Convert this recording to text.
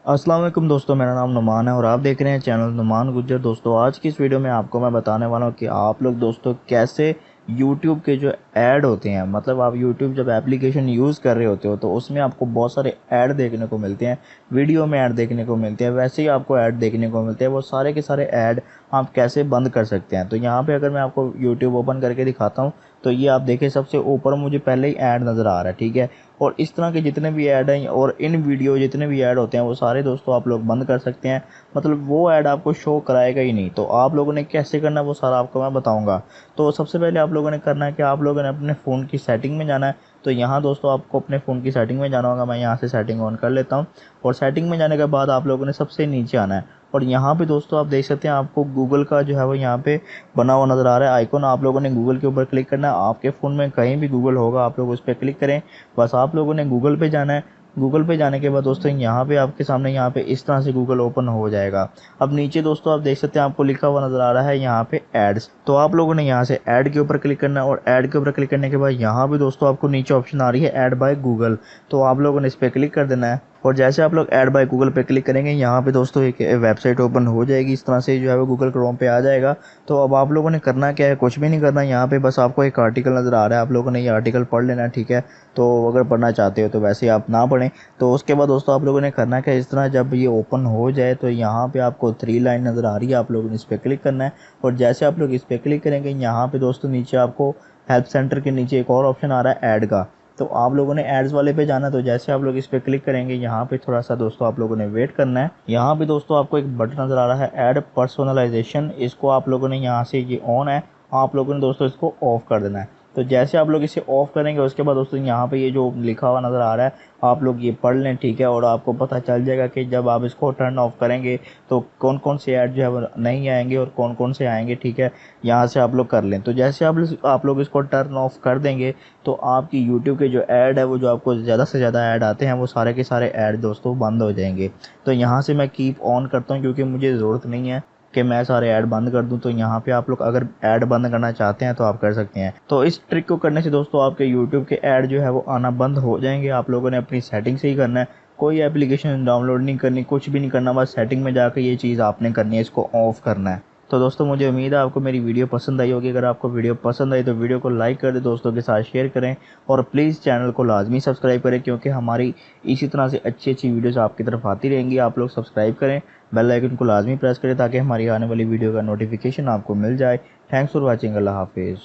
अस्सलाम वालेकुम दोस्तों, मेरा नाम नुमान है और आप देख रहे हैं चैनल नुमान गुज्जर। दोस्तों आज की इस वीडियो में आपको मैं बताने वाला हूं कि आप लोग दोस्तों कैसे YouTube के जो ऐड होते हैं, मतलब आप YouTube जब एप्लीकेशन यूज़ कर रहे होते हो तो उसमें आपको बहुत सारे ऐड देखने को मिलते हैं, वीडियो में ऐड देखने को मिलते हैं, वैसे ही आपको ऐड देखने को मिलते हैं। वो सारे के सारे ऐड आप कैसे बंद कर सकते हैं। तो यहाँ पे अगर मैं आपको YouTube ओपन करके दिखाता हूँ तो ये आप देखें, सबसे ऊपर मुझे पहले ही ऐड नज़र आ रहा है, ठीक है। और इस तरह के जितने भी ऐड हैं और इन वीडियो जितने भी ऐड होते हैं वो सारे दोस्तों आप लोग बंद कर सकते हैं। मतलब वो ऐड आपको शो कराएगा ही नहीं। तो आप लोगों ने कैसे करना है वो सारा आपको मैं बताऊंगा। तो सबसे पहले आप लोगों ने करना है कि आप लोगों ने अपने फ़ोन की सेटिंग में जाना है। तो यहाँ दोस्तों आपको अपने फ़ोन की सेटिंग में जाना होगा। मैं यहाँ से सेटिंग ऑन कर लेता हूँ और सेटिंग में जाने के बाद आप लोगों ने सबसे नीचे आना है और यहाँ पे दोस्तों आप देख सकते हैं आपको गूगल का जो है वो यहाँ पे बना हुआ नज़र आ रहा है आइकॉन। आप लोगों ने गूगल के ऊपर क्लिक करना है। आपके फ़ोन में कहीं भी गूगल होगा, आप लोग उस पर क्लिक करें। बस आप लोगों ने गूगल पे जाना है। गूगल पे जाने के बाद दोस्तों यहाँ पे आपके सामने यहाँ पे इस तरह से गूगल ओपन हो जाएगा। अब नीचे दोस्तों आप देख सकते हैं आपको लिखा हुआ नज़र आ रहा है यहाँ पे एड्स। तो आप लोगों ने यहाँ से ऐड के ऊपर क्लिक करना है और ऐड के ऊपर क्लिक करने के बाद यहाँ पे दोस्तों आपको नीचे ऑप्शन आ रही है ऐड बाय गूगल। तो आप लोगों ने इस पर क्लिक कर देना है और जैसे आप लोग ऐड बाय गूगल पे क्लिक करेंगे यहाँ पे दोस्तों एक वेबसाइट ओपन हो जाएगी। इस तरह से जो है वो गूगल क्रोम पे आ जाएगा। तो अब आप लोगों ने करना क्या है, कुछ भी नहीं करना। यहाँ पे बस आपको एक आर्टिकल नज़र आ रहा है, आप लोगों ने ये आर्टिकल पढ़ लेना है, ठीक है। तो अगर पढ़ना चाहते हो तो वैसे ही आप ना पढ़ें। तो उसके बाद दोस्तों आप लोगों ने करना क्या है, इस तरह जब ये ओपन हो जाए तो यहाँ पे आपको 3 लाइन नज़र आ रही है, आप लोगों ने इस पर क्लिक करना है। और जैसे आप लोग इस पर क्लिक करेंगे यहाँ पे दोस्तों नीचे आपको हेल्प सेंटर के नीचे एक और ऑप्शन आ रहा है ऐड का। तो आप लोगों ने एड्स वाले पे जाना। तो जैसे आप लोग इस पे क्लिक करेंगे यहाँ पे थोड़ा सा दोस्तों आप लोगों ने वेट करना है। यहाँ पे दोस्तों आपको एक बटन नज़र आ रहा है ऐड पर्सनलाइजेशन। इसको आप लोगों ने यहाँ से, ये ऑन है, आप लोगों ने दोस्तों इसको ऑफ कर देना है। तो जैसे आप लोग इसे ऑफ करेंगे उसके बाद दोस्तों यहाँ पे ये जो लिखा हुआ नज़र आ रहा है आप लोग ये पढ़ लें, ठीक है। और आपको पता चल जाएगा कि जब आप इसको टर्न ऑफ करेंगे तो कौन कौन से ऐड जो है वो नहीं आएंगे और कौन कौन से आएंगे, ठीक है। यहाँ से आप लोग कर लें। तो जैसे आप लोग इसको टर्न ऑफ कर देंगे तो आपकी यूट्यूब के जो ऐड है वो जो आपको ज़्यादा से ज़्यादा ऐड आते हैं वो सारे के सारे ऐड दोस्तों बंद हो जाएंगे। तो यहाँ से मैं कीप ऑन करता हूँ क्योंकि मुझे ज़रूरत नहीं है कि मैं सारे ऐड बंद कर दूं। तो यहाँ पे आप लोग अगर ऐड बंद करना चाहते हैं तो आप कर सकते हैं। तो इस ट्रिक को करने से दोस्तों आपके YouTube के ऐड जो है वो आना बंद हो जाएंगे। आप लोगों ने अपनी सेटिंग से ही करना है, कोई एप्लीकेशन डाउनलोड नहीं करनी, कुछ भी नहीं करना, बस सेटिंग में जाकर ये चीज़ आपने करनी है, इसको ऑफ करना है। तो दोस्तों मुझे उम्मीद है आपको मेरी वीडियो पसंद आई होगी। अगर आपको वीडियो पसंद आई तो वीडियो को लाइक कर दें, दोस्तों के साथ शेयर करें और प्लीज़ चैनल को लाजमी सब्सक्राइब करें क्योंकि हमारी इसी तरह से अच्छी अच्छी वीडियोस आपकी तरफ आती रहेंगी। आप लोग सब्सक्राइब करें, बेल आइकन को लाजमी प्रेस करें ताकि हमारी आने वाली वीडियो का नोटिफिकेशन आपको मिल जाए। Thanks for watching. अल्लाह हाफिज़।